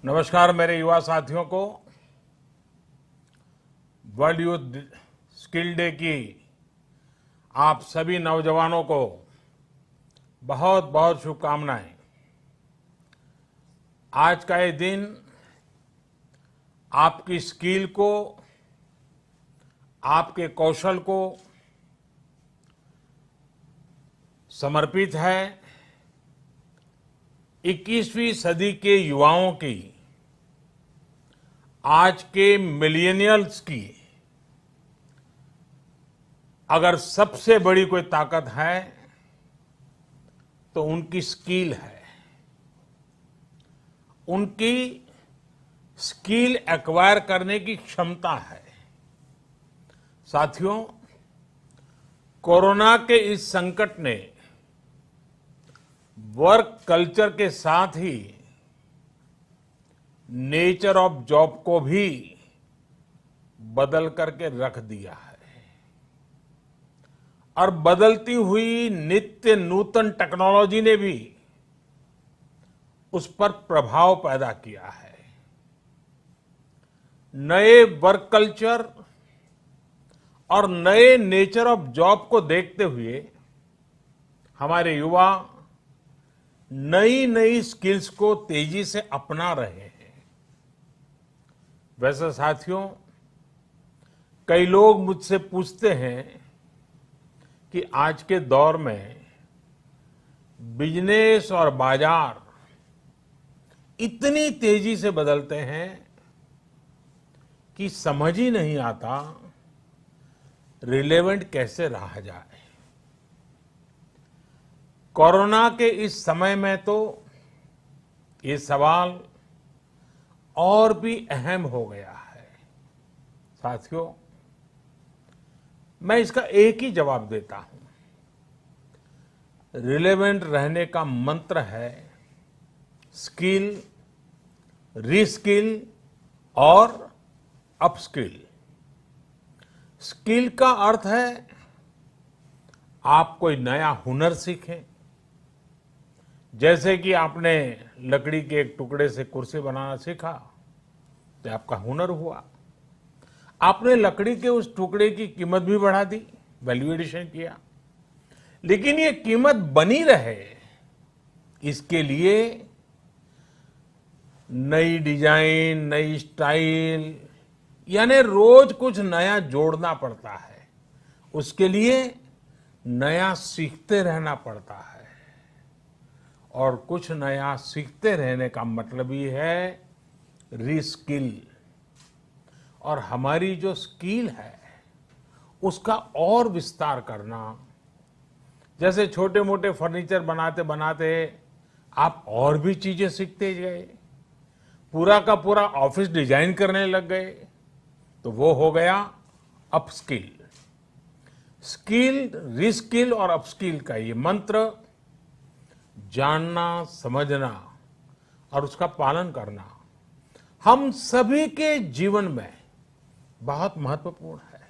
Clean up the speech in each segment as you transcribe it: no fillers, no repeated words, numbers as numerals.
नमस्कार मेरे युवा साथियों को। वर्ल्ड यूथ स्किल डे की आप सभी नौजवानों को बहुत बहुत शुभकामनाएं। आज का ये दिन आपकी स्किल को, आपके कौशल को समर्पित है 21वीं सदी के युवाओं की, आज के मिलेनियल्स की अगर सबसे बड़ी कोई ताकत है तो उनकी स्किल है। उनकी स्किल एक्वायर करने की क्षमता है। साथियों, कोरोना के इस संकट ने वर्क कल्चर के साथ ही नेचर ऑफ जॉब को भी बदल करके रख दिया है और बदलती हुई नित्य नूतन टेक्नोलॉजी ने भी उस पर प्रभाव पैदा किया है। नए वर्क कल्चर और नए नेचर ऑफ जॉब को देखते हुए हमारे युवा नई नई स्किल्स को तेजी से अपना रहे हैं। वैसे साथियों, कई लोग मुझसे पूछते हैं कि आज के दौर में बिजनेस और बाजार इतनी तेजी से बदलते हैं कि समझ ही नहीं आता रिलेवेंट कैसे रहा जाए। कोरोना के इस समय में तो ये सवाल और भी अहम हो गया है। साथियों, मैं इसका एक ही जवाब देता हूं। रिलेवेंट रहने का मंत्र है स्किल, रीस्किल और अपस्किल। स्किल का अर्थ है आप कोई नया हुनर सीखें। जैसे कि आपने लकड़ी के एक टुकड़े से कुर्सी बनाना सीखा तो आपका हुनर हुआ। आपने लकड़ी के उस टुकड़े की कीमत भी बढ़ा दी, वैल्यू एडिशन किया। लेकिन ये कीमत बनी रहे इसके लिए नई डिजाइन, नई स्टाइल, यानी रोज कुछ नया जोड़ना पड़ता है। उसके लिए नया सीखते रहना पड़ता है। और कुछ नया सीखते रहने का मतलब ही है रीस्किल। और हमारी जो स्किल है उसका और विस्तार करना। जैसे छोटे मोटे फर्नीचर बनाते बनाते आप और भी चीजें सीखते गए, पूरा का पूरा ऑफिस डिजाइन करने लग गए, तो वो हो गया अपस्किल। स्किल, रीस्किल और अपस्किल का ये मंत्र जानना, समझना और उसका पालन करना हम सभी के जीवन में बहुत महत्वपूर्ण है।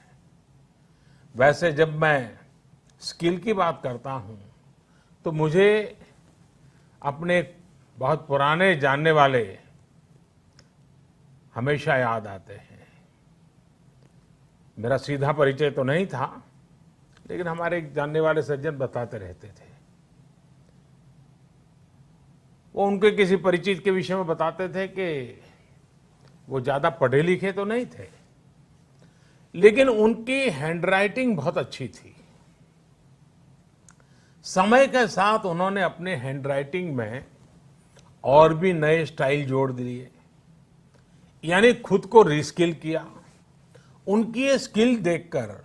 वैसे जब मैं स्किल की बात करता हूं तो मुझे अपने बहुत पुराने जानने वाले हमेशा याद आते हैं। मेरा सीधा परिचय तो नहीं था, लेकिन हमारे एक जानने वाले सज्जन बताते रहते थे। वो उनके किसी परिचित के विषय में बताते थे कि वो ज्यादा पढ़े लिखे तो नहीं थे, लेकिन उनकी हैंडराइटिंग बहुत अच्छी थी। समय के साथ उन्होंने अपने हैंडराइटिंग में और भी नए स्टाइल जोड़ दिए, यानी खुद को रीस्किल किया। उनकी ये स्किल देखकर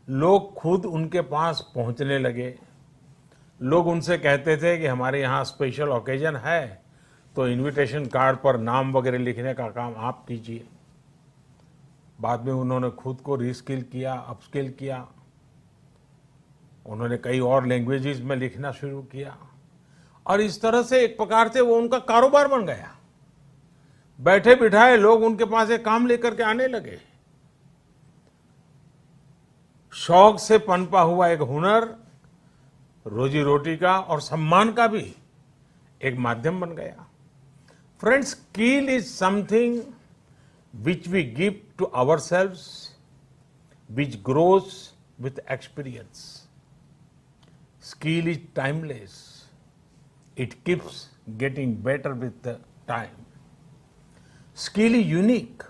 लोग खुद उनके पास पहुंचने लगे। लोग उनसे कहते थे कि हमारे यहाँ स्पेशल ओकेजन है तो इनविटेशन कार्ड पर नाम वगैरह लिखने का काम आप कीजिए। बाद में उन्होंने खुद को रीस्किल किया, अपस्किल किया। उन्होंने कई और लैंग्वेजेस में लिखना शुरू किया और इस तरह से एक प्रकार से वो उनका कारोबार बन गया। बैठे बिठाए लोग उनके पास एक काम लेकर के आने लगे। शौक से पनपा हुआ एक हुनर रोजी रोटी का और सम्मान का भी एक माध्यम बन गया। Friends, skill is something which we give to ourselves, which grows with experience. Skill is timeless. It keeps getting better with the time. Skill is unique.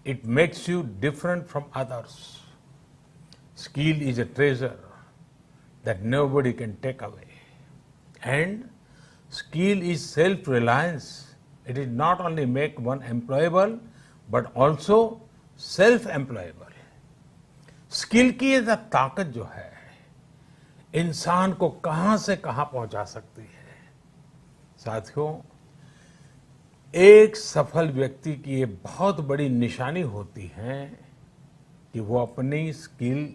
It makes you different from others. Skill is a treasure that nobody can take away. And skill is self-reliance. It is not only make one employable, but also self-employable. Skill की ये ताकत जो है इंसान को कहां से कहां पहुंचा सकती है। साथियों, एक सफल व्यक्ति की ये बहुत बड़ी निशानी होती है कि वो अपनी स्किल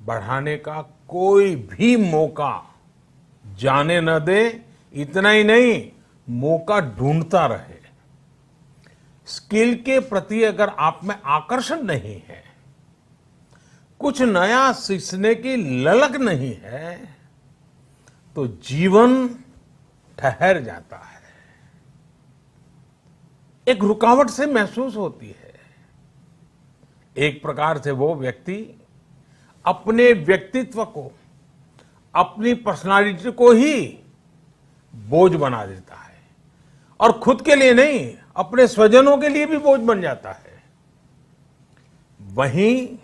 बढ़ाने का कोई भी मौका जाने न दे। इतना ही नहीं, मौका ढूंढता रहे। स्किल के प्रति अगर आप में आकर्षण नहीं है, कुछ नया सीखने की ललक नहीं है, तो जीवन ठहर जाता है, एक रुकावट से महसूस होती है। एक प्रकार से वो व्यक्ति अपने व्यक्तित्व को, अपनी पर्सनालिटी को ही बोझ बना देता है और खुद के लिए नहीं, अपने स्वजनों के लिए भी बोझ बन जाता है। वहीं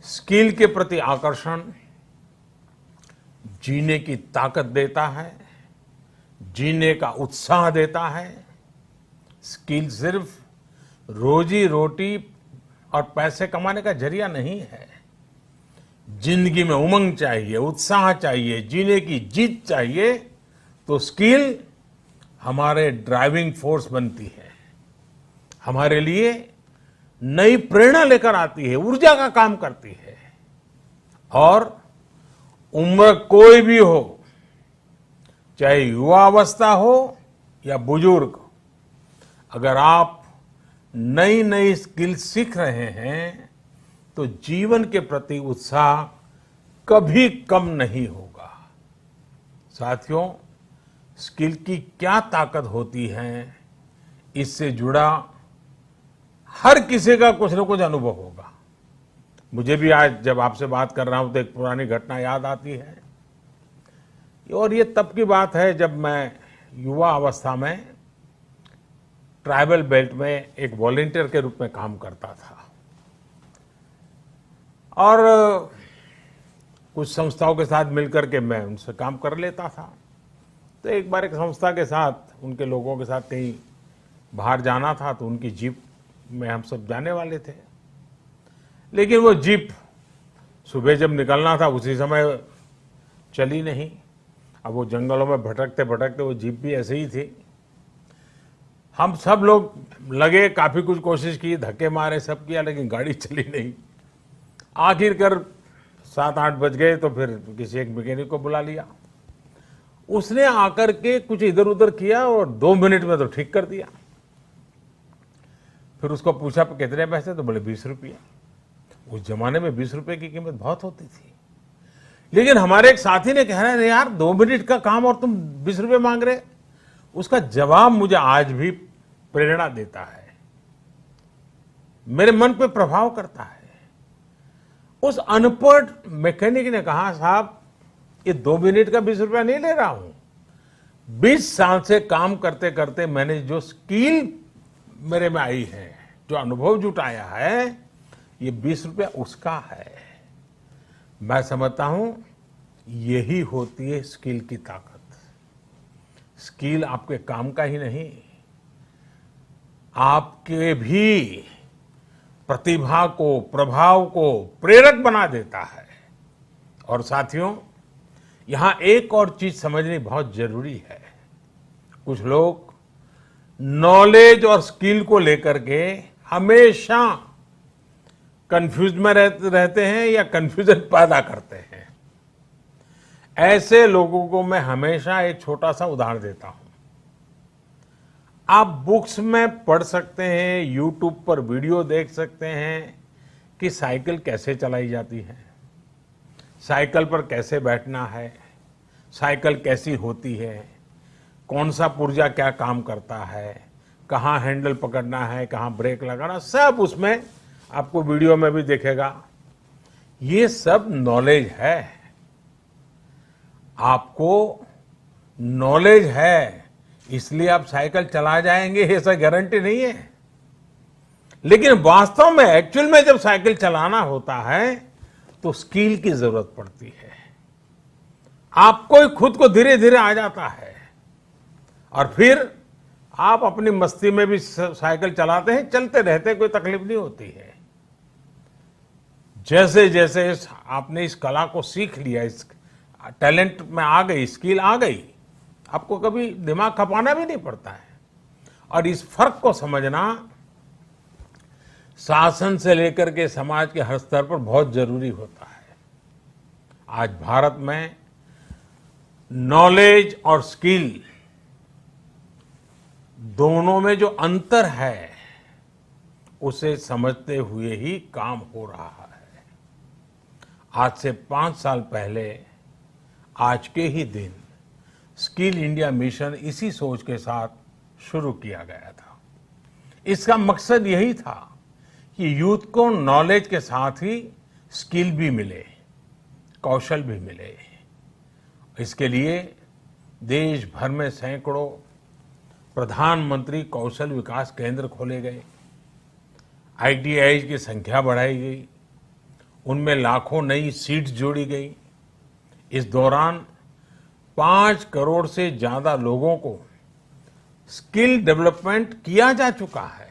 स्किल के प्रति आकर्षण जीने की ताकत देता है, जीने का उत्साह देता है। स्किल सिर्फ रोजी रोटी और पैसे कमाने का जरिया नहीं है। जिंदगी में उमंग चाहिए, उत्साह चाहिए, जीने की जीत चाहिए, तो स्किल हमारे ड्राइविंग फोर्स बनती है, हमारे लिए नई प्रेरणा लेकर आती है, ऊर्जा का काम करती है। और उम्र कोई भी हो, चाहे युवा अवस्था हो या बुजुर्ग, अगर आप नई नई स्किल सीख रहे हैं तो जीवन के प्रति उत्साह कभी कम नहीं होगा। साथियों, स्किल की क्या ताकत होती है, इससे जुड़ा हर किसी का कुछ न कुछ अनुभव होगा। मुझे भी आज जब आपसे बात कर रहा हूं तो एक पुरानी घटना याद आती है। और ये तब की बात है जब मैं युवा अवस्था में ट्राइबल बेल्ट में एक वॉलंटियर के रूप में काम करता था और कुछ संस्थाओं के साथ मिलकर के मैं उनसे काम कर लेता था। तो एक बार एक संस्था के साथ, उनके लोगों के साथ कहीं बाहर जाना था, तो उनकी जीप में हम सब जाने वाले थे। लेकिन वो जीप सुबह जब निकलना था उसी समय चली नहीं। अब वो जंगलों में भटकते भटकते वो जीप भी ऐसे ही थी। हम सब लोग लगे, काफी कुछ कोशिश की, धक्के मारे, सब किया, लेकिन गाड़ी चली नहीं। आखिरकार 7-8 बज गए तो फिर किसी एक मैकेनिक को बुला लिया। उसने आकर के कुछ इधर उधर किया और 2 मिनट में तो ठीक कर दिया। फिर उसको पूछा कितने पैसे, तो बोले 20 रुपया। उस जमाने में 20 रुपए की कीमत बहुत होती थी। लेकिन हमारे एक साथी ने कहा, अरे यार 2 मिनट का काम और तुम 20 रुपए मांग रहे। उसका जवाब मुझे आज भी प्रेरणा देता है, मेरे मन पे प्रभाव करता है। उस अनपढ़ मैकेनिक ने कहा, साहब ये 2 मिनट का 20 रुपया नहीं ले रहा हूं। 20 साल से काम करते करते मैंने जो स्किल मेरे में आई है, जो अनुभव जुटाया है, ये 20 रुपया उसका है। मैं समझता हूं यही होती है स्किल की ताकत। स्किल आपके काम का ही नहीं, आपके भी प्रतिभा को, प्रभाव को प्रेरक बना देता है। और साथियों, यहां एक और चीज समझनी बहुत जरूरी है। कुछ लोग नॉलेज और स्किल को लेकर के हमेशा कंफ्यूज में रहते हैं या कंफ्यूजन पैदा करते हैं। ऐसे लोगों को मैं हमेशा एक छोटा सा उदाहरण देता हूं। आप बुक्स में पढ़ सकते हैं, यूट्यूब पर वीडियो देख सकते हैं कि साइकिल कैसे चलाई जाती है, साइकिल पर कैसे बैठना है, साइकिल कैसी होती है। कौन सा पुर्जा क्या काम करता है, कहाँ हैंडल पकड़ना है, कहाँ ब्रेक लगाना, सब उसमें आपको वीडियो में भी दिखेगा। ये सब नॉलेज है। आपको नॉलेज है इसलिए आप साइकिल चला जाएंगे, ऐसा गारंटी नहीं है। लेकिन वास्तव में एक्चुअल में जब साइकिल चलाना होता है तो स्किल की जरूरत पड़ती है। आपको ही खुद को धीरे धीरे आ जाता है और फिर आप अपनी मस्ती में भी साइकिल चलाते हैं, चलते रहते हैं, कोई तकलीफ नहीं होती है। जैसे जैसे आपने इस कला को सीख लिया, इस टैलेंट में आ गई, स्किल आ गई, आपको कभी दिमाग खपाना भी नहीं पड़ता है। और इस फर्क को समझना शासन से लेकर के समाज के हर स्तर पर बहुत जरूरी होता है। आज भारत में नॉलेज और स्किल दोनों में जो अंतर है उसे समझते हुए ही काम हो रहा है। आज से 5 साल पहले आज के ही दिन स्किल इंडिया मिशन इसी सोच के साथ शुरू किया गया था। इसका मकसद यही था कि यूथ को नॉलेज के साथ ही स्किल भी मिले, कौशल भी मिले। इसके लिए देश भर में सैकड़ों प्रधानमंत्री कौशल विकास केंद्र खोले गए, ITI की संख्या बढ़ाई गई, उनमें लाखों नई सीट्स जोड़ी गई। इस दौरान 5 करोड़ से ज्यादा लोगों को स्किल डेवलपमेंट किया जा चुका है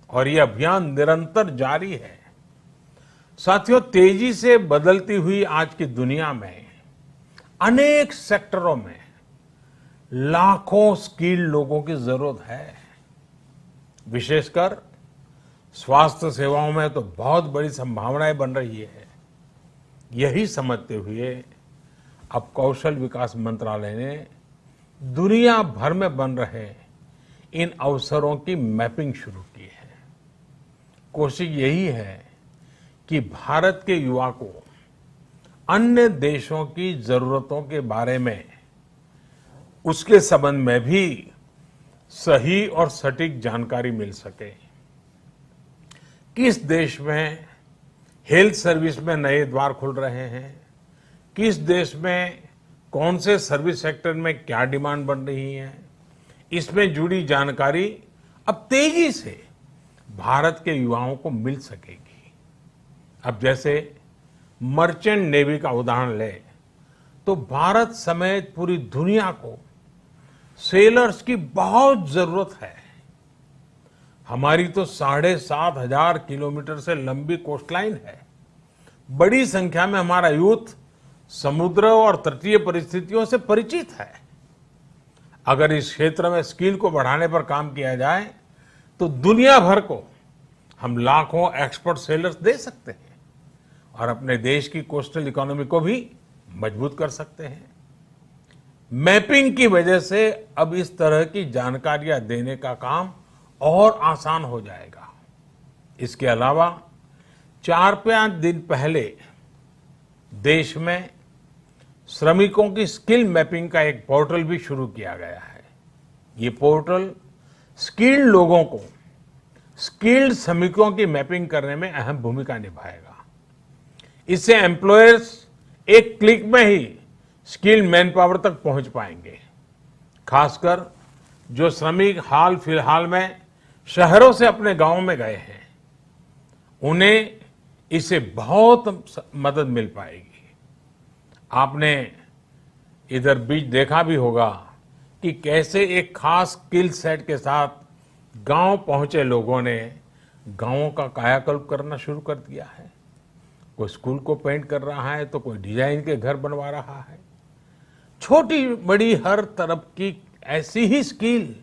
और ये अभियान निरंतर जारी है। साथियों, तेजी से बदलती हुई आज की दुनिया में अनेक सेक्टरों में लाखों स्किल्ड लोगों की जरूरत है। विशेषकर स्वास्थ्य सेवाओं में तो बहुत बड़ी संभावनाएं बन रही है। यही समझते हुए अब कौशल विकास मंत्रालय ने दुनिया भर में बन रहे इन अवसरों की मैपिंग शुरू की है। कोशिश यही है कि भारत के युवा को अन्य देशों की जरूरतों के बारे में, उसके संबंध में भी सही और सटीक जानकारी मिल सके। किस देश में हेल्थ सर्विस में नए द्वार खुल रहे हैं, किस देश में कौन से सर्विस सेक्टर में क्या डिमांड बन रही है, इसमें जुड़ी जानकारी अब तेजी से भारत के युवाओं को मिल सकेगी। अब जैसे मर्चेंट नेवी का उदाहरण ले तो भारत समेत पूरी दुनिया को सेलर्स की बहुत जरूरत है। हमारी तो 7,500 किलोमीटर से लंबी कोस्टलाइन है। बड़ी संख्या में हमारा यूथ समुद्र और तटीय परिस्थितियों से परिचित है। अगर इस क्षेत्र में स्किल को बढ़ाने पर काम किया जाए तो दुनिया भर को हम लाखों एक्सपर्ट सेलर्स दे सकते हैं और अपने देश की कोस्टल इकोनॉमी को भी मजबूत कर सकते हैं। मैपिंग की वजह से अब इस तरह की जानकारियां देने का काम और आसान हो जाएगा। इसके अलावा 4-5 दिन पहले देश में श्रमिकों की स्किल मैपिंग का एक पोर्टल भी शुरू किया गया है। ये पोर्टल स्किल्ड लोगों को स्किल्ड श्रमिकों की मैपिंग करने में अहम भूमिका निभाएगा। इससे एम्प्लॉयर्स एक क्लिक में ही स्किल्ड मैन पावर तक पहुंच पाएंगे। खासकर जो श्रमिक हाल फिलहाल में शहरों से अपने गांव में गए हैं, उन्हें इससे बहुत मदद मिल पाएगी। आपने इधर बीच देखा भी होगा कि कैसे एक खास स्किल सेट के साथ गांव पहुंचे लोगों ने गांवों का कायाकल्प करना शुरू कर दिया है। कोई स्कूल को पेंट कर रहा है तो कोई डिजाइन के घर बनवा रहा है। छोटी बड़ी हर तरफ की ऐसी ही स्किल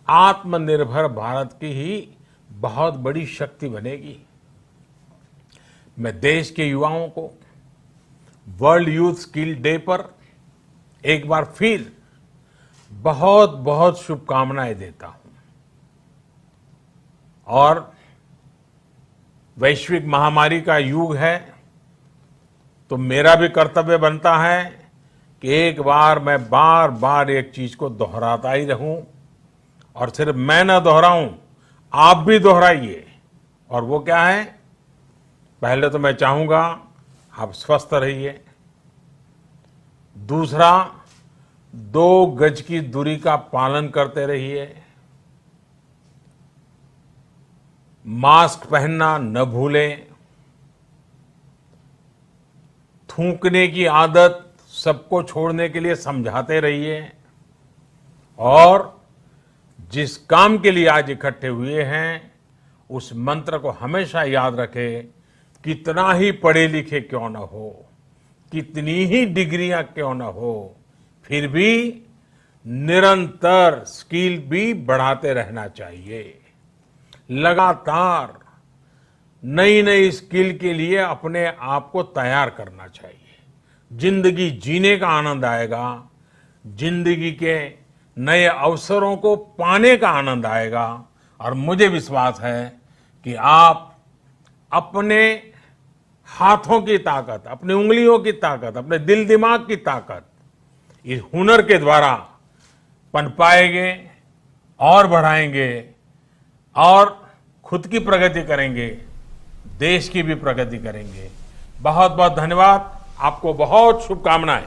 आत्मनिर्भर भारत की ही बहुत बड़ी शक्ति बनेगी। मैं देश के युवाओं को वर्ल्ड यूथ स्किल डे पर एक बार फिर बहुत बहुत शुभकामनाएं देता हूं और वैश्विक महामारी का युग है तो मेरा भी कर्तव्य बनता है कि एक बार मैं बार बार एक चीज को दोहराता ही रहूं, और सिर्फ मैं ना दोहराऊं, आप भी दोहराइए। और वो क्या है? पहले तो मैं चाहूंगा आप स्वस्थ रहिए। दूसरा, 2 गज की दूरी का पालन करते रहिए। मास्क पहनना न भूलें। थूकने की आदत सबको छोड़ने के लिए समझाते रहिए। और जिस काम के लिए आज इकट्ठे हुए हैं, उस मंत्र को हमेशा याद रखें। कितना ही पढ़े लिखे क्यों न हो, कितनी ही डिग्रियां क्यों न हो, फिर भी निरंतर स्किल भी बढ़ाते रहना चाहिए। लगातार नई नई स्किल के लिए अपने आप को तैयार करना चाहिए। जिंदगी जीने का आनंद आएगा, जिंदगी के नए अवसरों को पाने का आनंद आएगा। और मुझे विश्वास है कि आप अपने हाथों की ताकत, अपनी उंगलियों की ताकत, अपने दिल दिमाग की ताकत इस हुनर के द्वारा पनपाएंगे और बढ़ाएंगे, और खुद की प्रगति करेंगे, देश की भी प्रगति करेंगे। बहुत बहुत धन्यवाद। आपको बहुत शुभकामनाएं।